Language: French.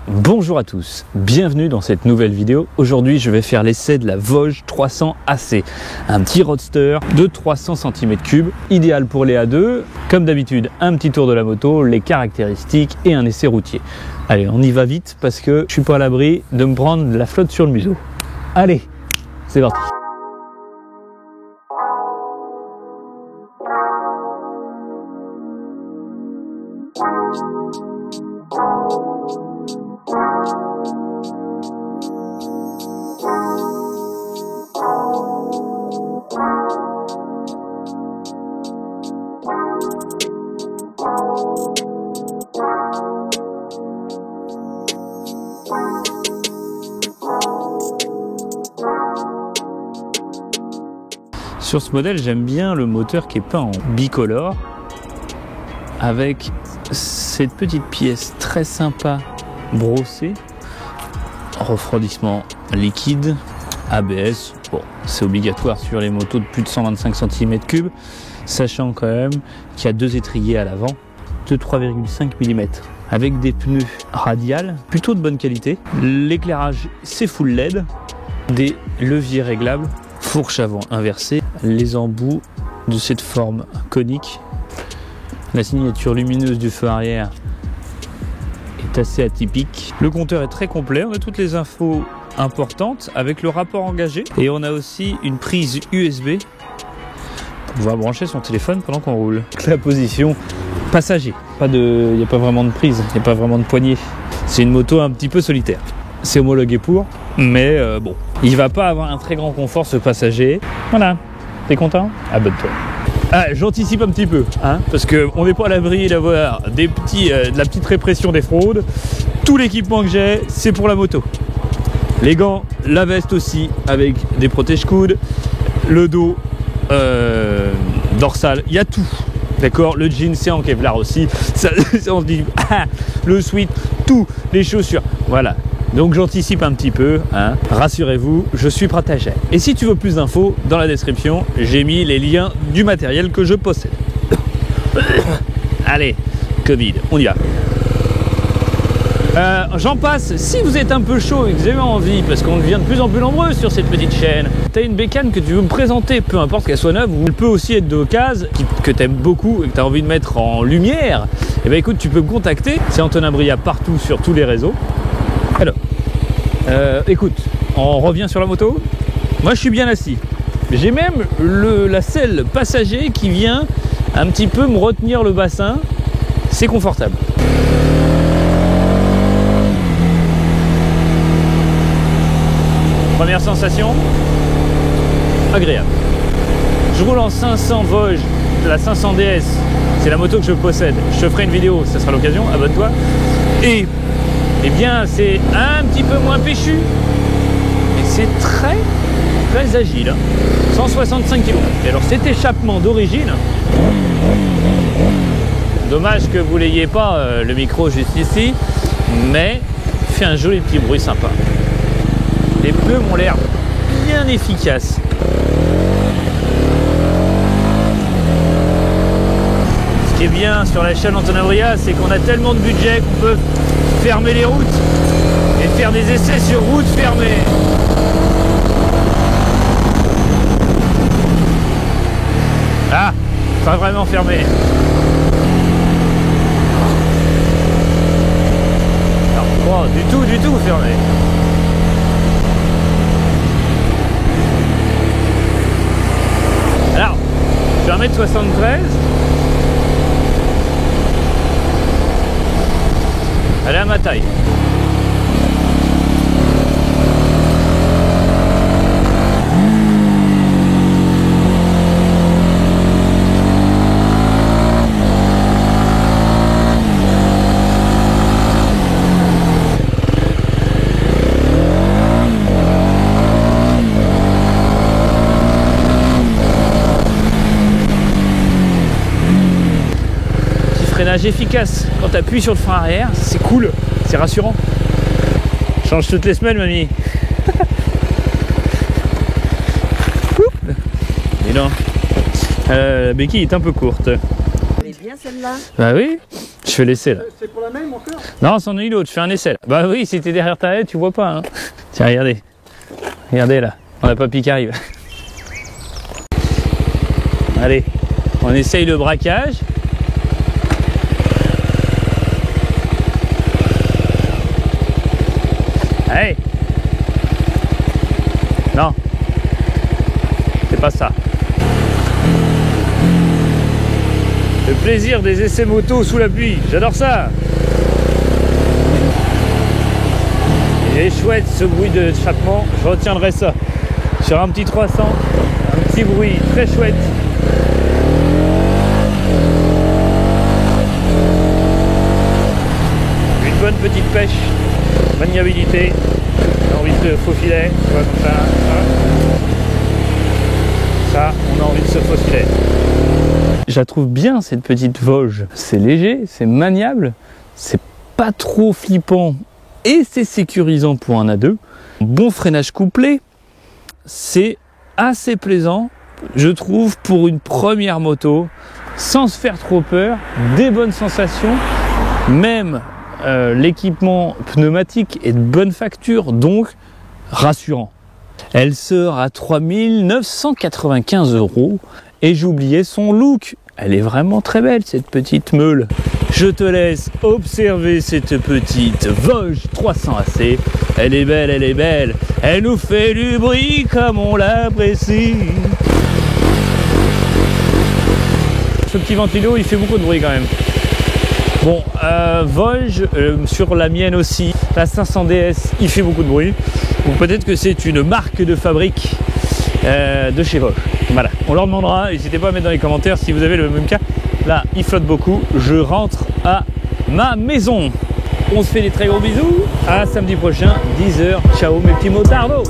Bonjour à tous, bienvenue dans cette nouvelle vidéo. Aujourd'hui je vais faire l'essai de la Voge 300 AC, un petit roadster de 300 cm3, idéal pour les A2. Comme d'habitude, un petit tour de la moto, les caractéristiques et un essai routier. Allez, on y va vite parce que je suis pas à l'abri de me prendre de la flotte sur le museau. Allez, c'est parti. Sur ce modèle, j'aime bien le moteur qui est peint en bicolore avec cette petite pièce très sympa brossée, refroidissement liquide, ABS, bon, c'est obligatoire sur les motos de plus de 125 cm3, sachant quand même qu'il y a deux étriers à l'avant de 3,5 mm avec des pneus radiales plutôt de bonne qualité. L'éclairage c'est full LED, des leviers réglables, fourche avant inversée, les embouts de cette forme conique. La signature lumineuse du feu arrière est assez atypique. Le compteur est très complet, on a toutes les infos importantes avec le rapport engagé et on a aussi une prise USB pour pouvoir brancher son téléphone pendant qu'on roule. La position passager, il n'y a pas vraiment de prise, il n'y a pas vraiment de poignée. C'est une moto un petit peu solitaire. C'est homologué pour, mais bon, il va pas avoir un très grand confort ce passager. Voilà, t'es content? Abonne-toi. Ah, j'anticipe un petit peu, hein, parce qu'on n'est pas à l'abri d'avoir de la petite répression des fraudes. Tout l'équipement que j'ai, c'est pour la moto. Les gants, la veste aussi, avec des protège-coudes, le dos dorsal, il y a tout. D'accord, le jean c'est en Kevlar aussi. Ça, on se dit, le sweat, tout, les chaussures, voilà. Donc j'anticipe un petit peu, hein. Rassurez-vous, je suis protégé. Et si tu veux plus d'infos, dans la description, j'ai mis les liens du matériel que je possède. Allez, Covid, on y va. J'en passe, si vous êtes un peu chaud et que vous avez envie, parce qu'on devient de plus en plus nombreux sur cette petite chaîne, tu as une bécane que tu veux me présenter, peu importe qu'elle soit neuve, ou elle peut aussi être d'occasion, que tu aimes beaucoup et que tu as envie de mettre en lumière, et ben écoute, tu peux me contacter, c'est Antonin Bria partout sur tous les réseaux. Alors, écoute, on revient sur la moto. Moi je suis bien assis. J'ai même la selle passager qui vient un petit peu me retenir le bassin. C'est confortable. Première sensation, agréable. Je roule en 500 Voge, la 500 DS, c'est la moto que je possède. Je te ferai une vidéo, ça sera l'occasion, abonne-toi. Et eh bien c'est un petit peu moins péchu. Et c'est très très agile. 165 km. Et alors cet échappement d'origine, dommage que vous n'ayez pas le micro juste ici, mais il fait un joli petit bruit sympa. Les pneus ont l'air bien efficaces. Ce qui est bien sur la chaîne Antonin Bria, c'est qu'on a tellement de budget qu'on peut fermer les routes et faire des essais sur route fermée. Ah, pas vraiment fermé. Alors, oh, du tout fermé. Alors, je vais 1m73. Elle est à ma taille. Freinage efficace quand tu appuies sur le frein arrière, c'est cool, c'est rassurant. Change toutes les semaines, mamie. Dis donc. La béquille est un peu courte. Elle est bien celle-là. Bah oui. Je fais l'essai là. C'est pour la même encore? Non, c'en est une autre, je fais un essai là. Bah oui, si t'es derrière ta haie, tu vois pas. Hein. Tiens, regardez. Regardez là, on a papy qui arrive. Allez, on essaye le braquage. Allez. Non. C'est pas ça. Le plaisir des essais moto sous la pluie, j'adore ça. Il est chouette ce bruit de échappement, je retiendrai ça. Sur un petit 300, un petit bruit très chouette. Une bonne petite pêche, maniabilité. On a envie de se faufiler, tu vois, comme ça. Ça, on a envie de se faufiler. Je la trouve bien cette petite Vosges. C'est léger, c'est maniable, c'est pas trop flippant et c'est sécurisant pour un A2. Bon freinage couplé, c'est assez plaisant, je trouve, pour une première moto, sans se faire trop peur, des bonnes sensations, même l'équipement pneumatique est de bonne facture, donc rassurant. Elle sort à 3 995 € et j'oubliais son look. Elle est vraiment très belle cette petite meule. Je te laisse observer cette petite Vosges 300 AC. Elle est belle, elle est belle. Elle nous fait du bruit comme on l'apprécie. Ce petit ventilo, il fait beaucoup de bruit quand même. Bon, Vosges, sur la mienne aussi, la 500DS, il fait beaucoup de bruit. Donc peut-être que c'est une marque de fabrique de chez Vosges. Voilà, on leur demandera, n'hésitez pas à mettre dans les commentaires si vous avez le même cas. Là, il flotte beaucoup, je rentre à ma maison. On se fait des très gros bisous, à samedi prochain, 10h, ciao mes petits motardos.